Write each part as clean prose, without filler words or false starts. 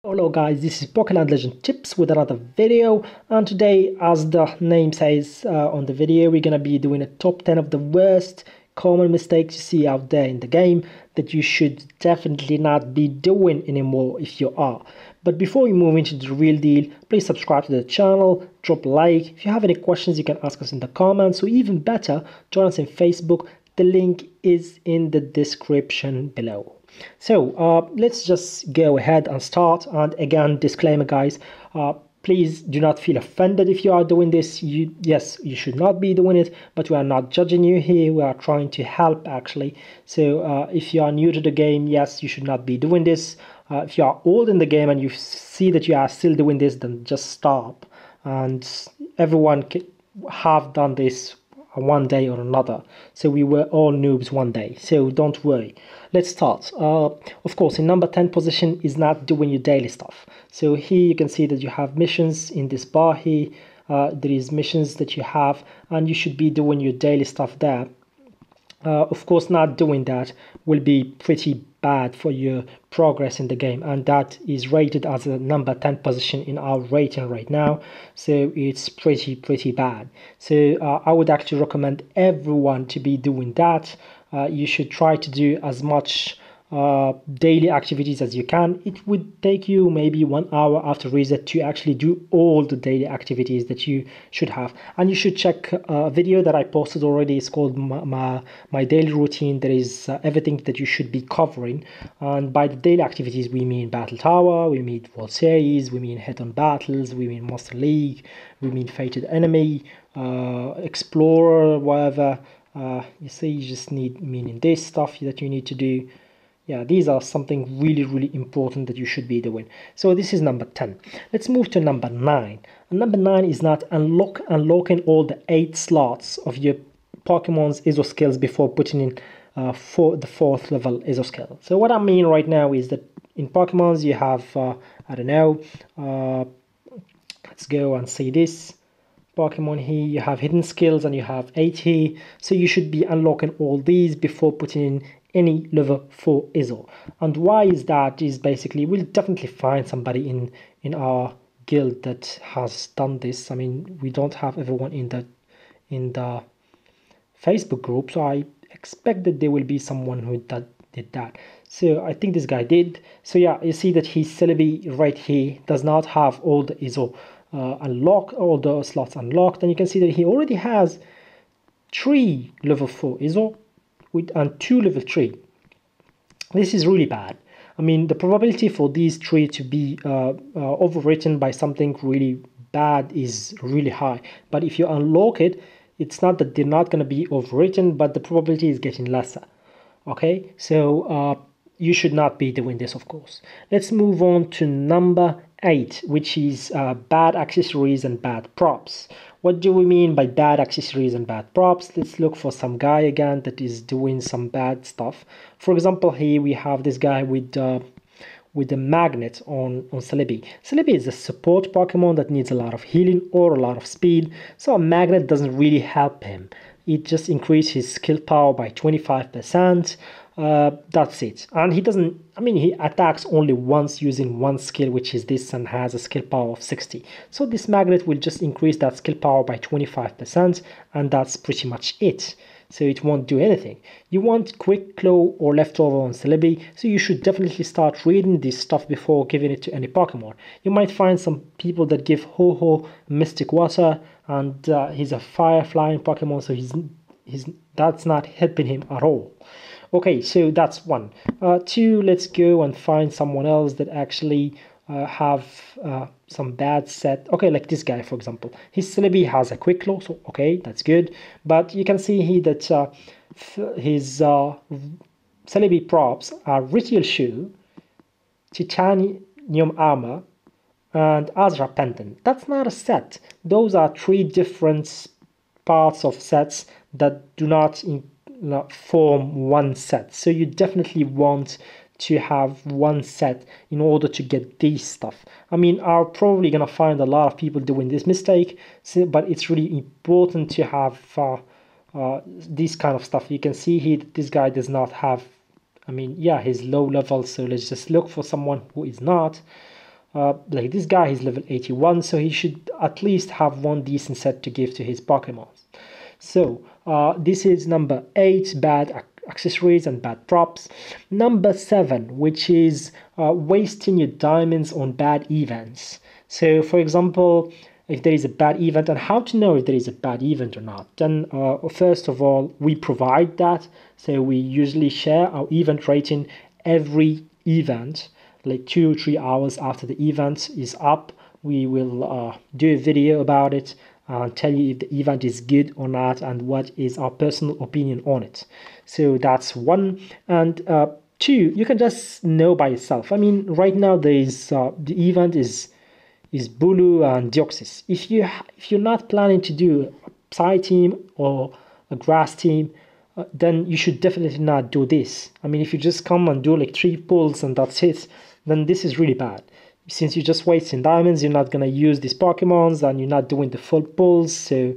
Hello guys, this is Pokeland Legend Tips with another video, and today, as the name says on the video, we're gonna be doing a top 10 of the worst common mistakes you see out there in the game that you should definitely not be doing anymore if you are. But before we move into the real deal, please subscribe to the channel, drop a like. If you have any questions, you can ask us in the comments, or even better, join us on Facebook. The link is in the description below. So let's just go ahead and start. And again, disclaimer guys, please do not feel offended if you are doing this. Yes, you should not be doing it, but we are not judging you here. We are trying to help actually. So if you are new to the game, yes, you should not be doing this. If you are old in the game and you see that you are still doing this, then just stop. And everyone have done this one day or another, so we were all noobs one day, so don't worry. Let's start. Of course, in number 10 position is not doing your daily stuff. So here you can see that you have missions in this bar here. There is missions that you have, and you should be doing your daily stuff there. Of course, not doing that will be pretty bad for your progress in the game, and that is rated as a number 10 position in our rating right now, so it's pretty bad. So I would actually recommend everyone to be doing that. You should try to do as much daily activities as you can. It would take you maybe 1 hour after reset to actually do all the daily activities that you should have. And you should check a video that I posted already. It's called my daily routine. There is everything that you should be covering. And by the daily activities, we mean Battle Tower, we mean World Series, we mean head-on battles, we mean Monster League, we mean Fated Enemy, Explorer, whatever. You see, you just need meaning this stuff that you need to do. Yeah, these are something really important that you should be doing. So this is number 10. Let's move to number 9. And number 9 is not unlocking all the 8 slots of your Pokemon's Iso skills before putting in for the 4th level Iso skill. So what I mean right now is that in Pokemon's you have I don't know, let's go and see this Pokemon here. You have hidden skills and you have 8 here, so you should be unlocking all these before putting in any level 4 Iso. And why is that? Is basically we'll definitely find somebody in our guild that has done this. I mean, we don't have everyone in the Facebook group, so I expect that there will be someone who did that. So I think this guy did. So yeah, you see that his Celebi right here does not have all the Iso unlocked, all the slots unlocked, and you can see that he already has 3 level 4 Iso and 2 level 3. This is really bad. I mean, the probability for these 3 to be overwritten by something really bad is really high. But if you unlock it, it's not that they're not going to be overwritten, but the probability is getting lesser. Okay, so you should not be doing this, of course. Let's move on to number 8, which is bad accessories and bad props. What do we mean by bad accessories and bad props? Let's look for some guy again that is doing some bad stuff. For example, here we have this guy with the magnet on Celebi. Celebi is a support Pokemon that needs a lot of healing or a lot of speed, so a magnet doesn't really help him. It just increases his skill power by 25%. That's it. And he doesn't, I mean, he attacks only once using one skill, which is this, and has a skill power of 60. So this magnet will just increase that skill power by 25%, and that's pretty much it. So it won't do anything. You want quick claw or leftover on Celebi, so you should definitely start reading this stuff before giving it to any Pokemon. You might find some people that give Ho-Oh Mystic Water, and he's a fire flying Pokemon, so that's not helping him at all. Okay, so that's 1. 2, let's go and find someone else that actually have some bad set. Okay, like this guy, for example. His Celebi has a quick claw, so okay, that's good. But you can see here that his Celebi props are Ritual Shoe, Titanium Armor, and Azra Pendant. That's not a set. Those are 3 different parts of sets that do not form one set. So you definitely want to have one set in order to get these stuff. I mean, I'm probably gonna find a lot of people doing this mistake, but it's really important to have this kind of stuff. You can see here that this guy does not have, I mean, yeah, he's low level, so let's just look for someone who is not. like this guy, he's level 81, so he should at least have one decent set to give to his Pokemon. So this is number 8, bad accessories and bad props. Number 7, which is wasting your diamonds on bad events. So for example, if there is a bad event, and how to know if there is a bad event or not, then first of all, we provide that. So we usually share our event rating every event, like 2 or 3 hours after the event is up. We will do a video about it and tell you if the event is good or not and what is our personal opinion on it. So that's 1. And 2, you can just know by yourself. I mean, right now there is the event is Bulu and Deoxys. If you're not planning to do a Psy team or a Grass team, then you should definitely not do this. I mean, if you just come and do like 3 pulls and that's it, then this is really bad. Since you're just wasting diamonds, you're not gonna use these Pokemons and you're not doing the full pulls. So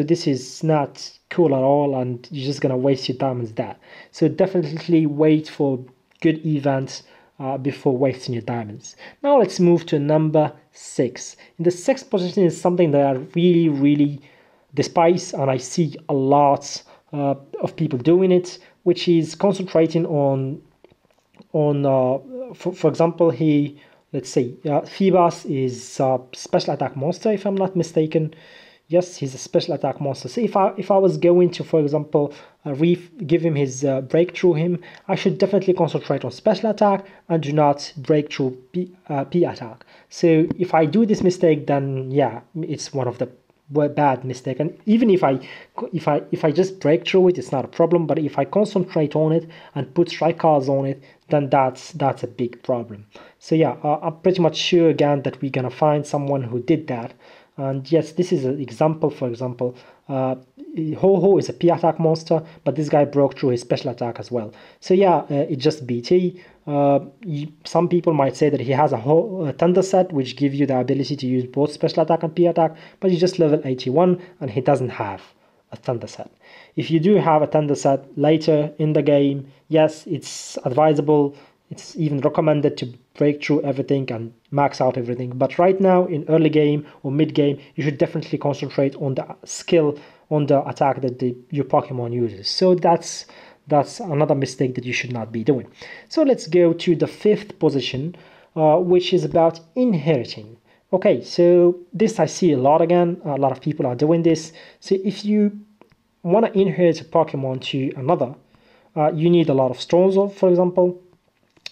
this is not cool at all, and you're just gonna waste your diamonds there. So definitely wait for good events before wasting your diamonds. Now let's move to number 6. In the 6th position is something that I really despise, and I see a lot of people doing it, which is concentrating on for example, let's say Phoebus is a special attack monster, if I'm not mistaken. Yes, he's a special attack monster. So if I was going to, for example, give him his breakthrough I should definitely concentrate on special attack and do not breakthrough P attack. So if I do this mistake, then yeah, it's one of the bad mistake. And even if I just break through it, it's not a problem. But if I concentrate on it and put strike cards on it, then that's a big problem. So yeah, I'm pretty much sure again that we're gonna find someone who did that. And yes, this is an example. For example, Ho-Ho is a P-attack monster, but this guy broke through his special attack as well. So yeah, it's just BT. Some people might say that he has a Thunder set, which gives you the ability to use both special attack and P-attack, but he's just level 81, and he doesn't have a Thunder set. If you do have a Thunder set later in the game, yes, it's advisable. It's even recommended to break through everything and max out everything. But right now, in early game or mid game, you should definitely concentrate on the skill, on the attack that your Pokemon uses. So that's another mistake that you should not be doing. So let's go to the 5th position, which is about inheriting. Okay, so this I see a lot again. A lot of people are doing this. So if you want to inherit a Pokemon to another, you need a lot of stones, for example.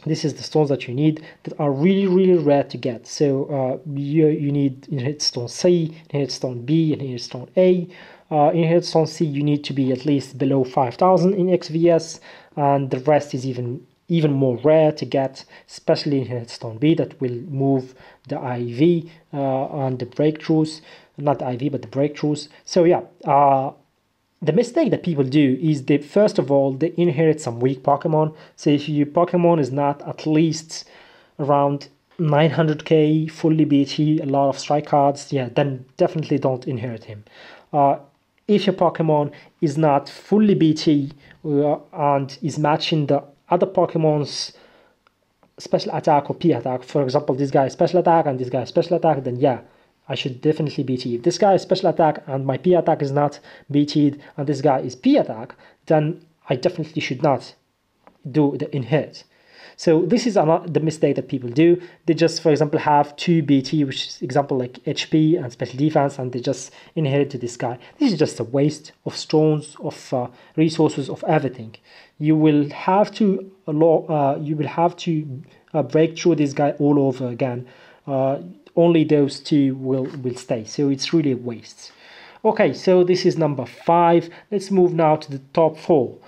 This is the stones that you need that are really rare to get. So you need Inherit Stone C, Inherit Stone B, and Inherit Stone A. Inherit Stone C, you need to be at least below 5,000 in XVS, and the rest is even more rare to get, especially Inherit Stone B that will move the IV and the breakthroughs, not the IV but the breakthroughs. So yeah, the mistake that people do is that, first of all, they inherit some weak Pokemon. So if your Pokemon is not at least around 900k, fully BT, a lot of strike cards, yeah, then definitely don't inherit him. If your Pokemon is not fully BT and is matching the other Pokemon's special attack or P attack, for example, this guy is special attack and this guy is special attack, then yeah, I should definitely BT. If this guy is special attack and my P attack is not BT'd and this guy is P attack, then I definitely should not do the inherit. So this is the mistake that people do. They just, for example, have 2 BT, which is example like HP and special defense, and they just inherit to this guy. This is just a waste of stones, of resources, of everything. You will have to break through this guy all over again. Only those 2 will stay. So it's really a waste. Okay, so this is number 5. Let's move now to the top 4.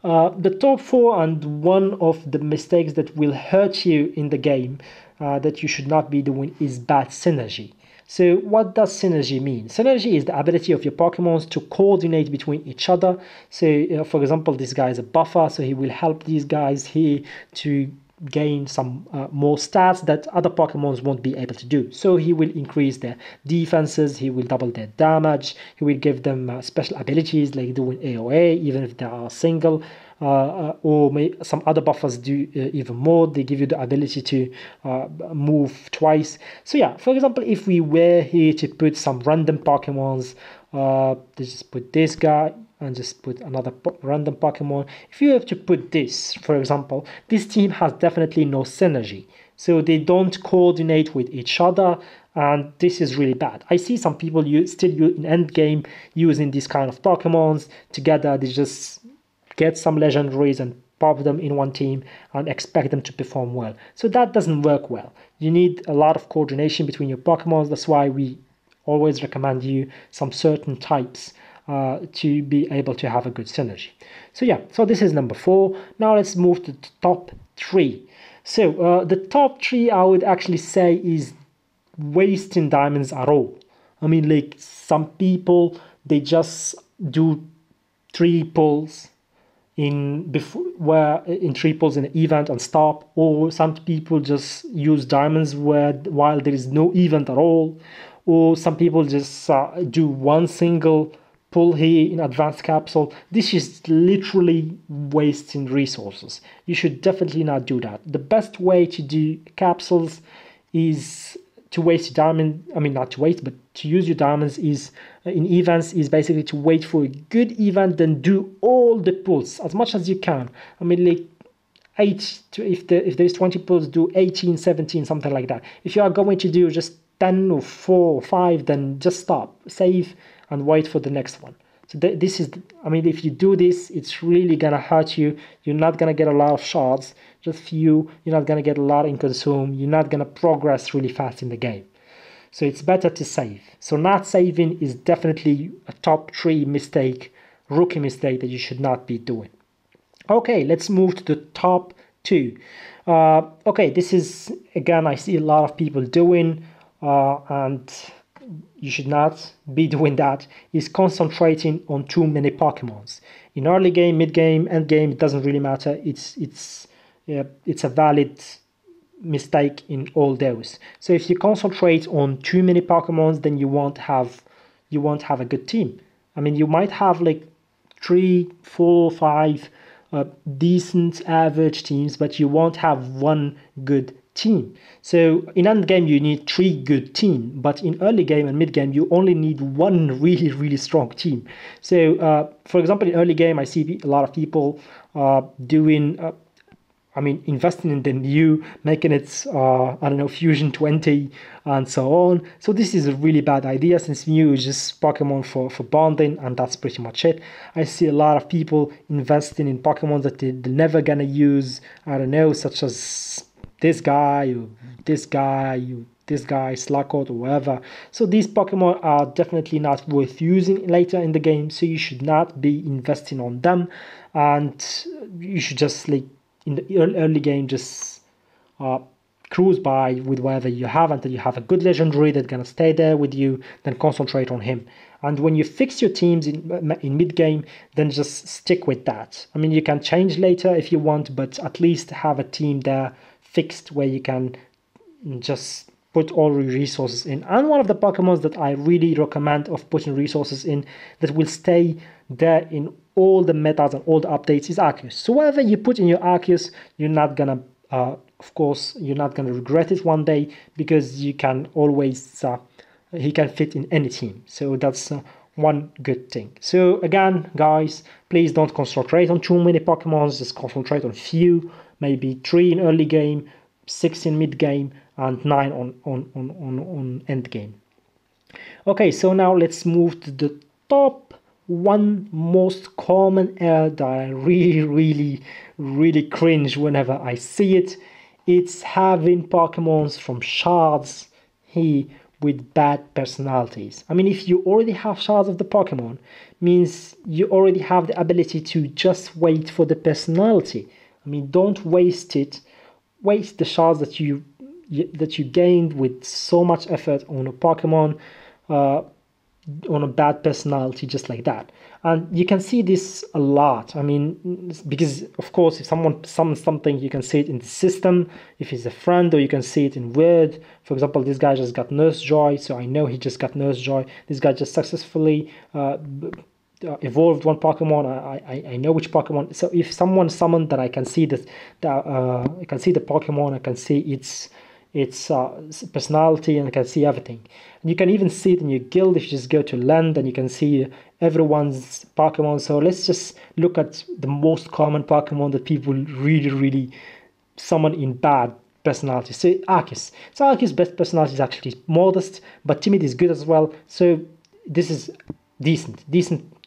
The top 4 and one of the mistakes that will hurt you in the game that you should not be doing is bad synergy. So what does synergy mean? Synergy is the ability of your Pokemons to coordinate between each other. So for example, this guy is a buffer, so he will help these guys here to gain some more stats that other Pokemons won't be able to do. So he will increase their defenses, he will double their damage, he will give them special abilities like doing AOA even if they are single, or some other buffers do even more. They give you the ability to move twice. So yeah, for example, if we were here to put some random Pokemons, let's just put this guy and just put another random Pokemon. If you have to put this, for example, this team has definitely no synergy. So they don't coordinate with each other, and this is really bad. I see some people still in endgame using these kind of Pokemons together. They just get some legendaries and pop them in one team and expect them to perform well. So that doesn't work well. You need a lot of coordination between your Pokemons. That's why we always recommend you some certain types to be able to have a good synergy. So yeah, so this is number 4. Now let's move to the top 3. So the top 3 I would actually say is wasting diamonds at all. I mean, like, some people, they just do 3 pulls in 3 pulls in an event and stop, or some people just use diamonds while there is no event at all, or some people just do one single pull here in advanced capsule. This is literally wasting resources. You should definitely not do that. The best way to do capsules is to waste your diamond. I mean, not to waste, but to use your diamonds is in events is basically to wait for a good event, then do all the pulls as much as you can. I mean, like, if there's 20 pulls, do 18, 17, something like that. If you are going to do just 10 or 4 or 5, then just stop, save, and wait for the next one. So this is, I mean, if you do this, it's really gonna hurt you. You're not gonna get a lot of shards, just few. You're not gonna get a lot in consume. You're not gonna progress really fast in the game. So it's better to save. So not saving is definitely a top 3 mistake, rookie mistake that you should not be doing. Okay, let's move to the top 2. Okay, this is, again, I see a lot of people doing, and you should not be doing that, is concentrating on too many Pokemons. In early game, mid game, end game, it doesn't really matter. It's a valid mistake in all those. So if you concentrate on too many Pokemons, then you won't have a good team. I mean, you might have like 3, 4, 5 decent average teams, but you won't have one good team. So in end game you need 3 good teams, but in early game and mid game you only need one really strong team. So for example, in early game I see a lot of people doing investing in the new, making it, Fusion 20 and so on. So this is a really bad idea, since Mew is just Pokemon for bonding, and that's pretty much it. I see a lot of people investing in Pokemon that they're never gonna use, such as this guy, or this guy, Slackout, or whatever. So these Pokemon are definitely not worth using later in the game, so you should not be investing on them, and you should just, like, in the early game, just cruise by with whatever you have until you have a good legendary that's gonna stay there with you, then concentrate on him. And when you fix your teams in mid-game, then just stick with that. I mean, you can change later if you want, but at least have a team there fixed where you can just put all your resources in. And one of the Pokemons that I really recommend of putting resources in that will stay there in all the metas and all the updates is Arceus. So whatever you put in your Arceus, you're not gonna, of course, you're not gonna regret it one day, because you can always, he can fit in any team. So that's one good thing. So again, guys, please don't concentrate on too many Pokemons. Just concentrate on few, maybe 3 in early game, 6 in mid game, and 9 on end game. Okay, so now let's move to the top one most common error that I really cringe whenever I see it. It's having Pokemons from shards here with bad personalities. I mean, if you already have shards of the Pokemon, means you already have the ability to just wait for the personality. I mean, don't waste it. Waste the shards that you gained with so much effort on a Pokemon, on a bad personality, just like that. And you can see this a lot. I mean, because of course, if someone summons something, you can see it in the system, if he's a friend, or you can see it in Word. For example, this guy just got Nurse Joy, so I know he just got Nurse Joy. This guy just successfully evolved one Pokemon, I know which Pokemon. So if someone summoned, then I can see I can see the Pokemon, I can see its personality, and I can see everything. And you can even see it in your guild if you just go to land, and you can see everyone's Pokemon. So let's just look at the most common Pokemon that people really summon in bad personality. So Arceus. So Arceus' best personality is actually modest, but timid is good as well. So this is decent.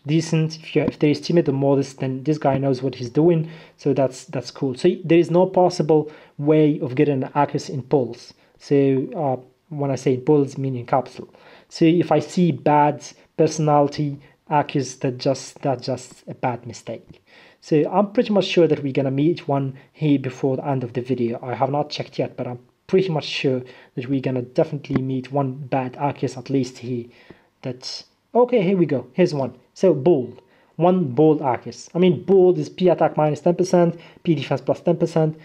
If there is timid or modest, then this guy knows what he's doing. So that's cool. So there is no possible way of getting an Arceus in pulls. So when I say in pulls, meaning capsule. So if I see bad personality Arceus, that's just a bad mistake. So I'm pretty much sure that we're gonna meet one here before the end of the video. I have not checked yet, but I'm pretty much sure that we're gonna definitely meet one bad Arceus at least here. That's okay. Here we go. Here's one. So bold, one bold Arceus. I mean, bold is P attack minus 10%, P defense plus 10%.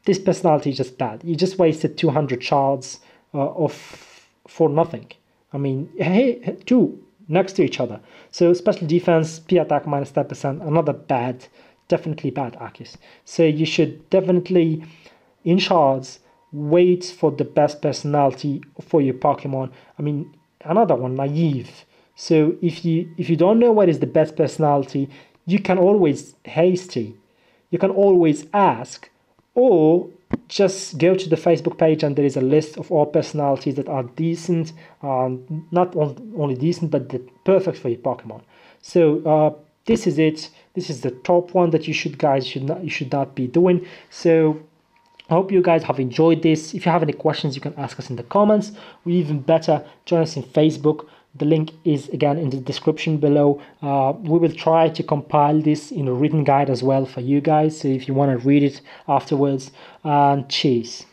This personality is just bad. You just wasted 200 shards for nothing. I mean, hey, two next to each other. So special defense, P attack minus 10%. Another bad. Definitely bad Arceus. So you should definitely, in shards, wait for the best personality for your Pokemon. I mean, another one, naive. So if you don't know what is the best personality, you can always hasty. You can always ask, or just go to the Facebook page and there is a list of all personalities that are decent, not only decent, but perfect for your Pokemon. So this is it. This is the top one that you should not be doing. So I hope you guys have enjoyed this. If you have any questions, you can ask us in the comments, or even better, join us in Facebook. The link is again in the description below. We will try to compile this in a written guide as well for you guys, so if you want to read it afterwards. And cheers.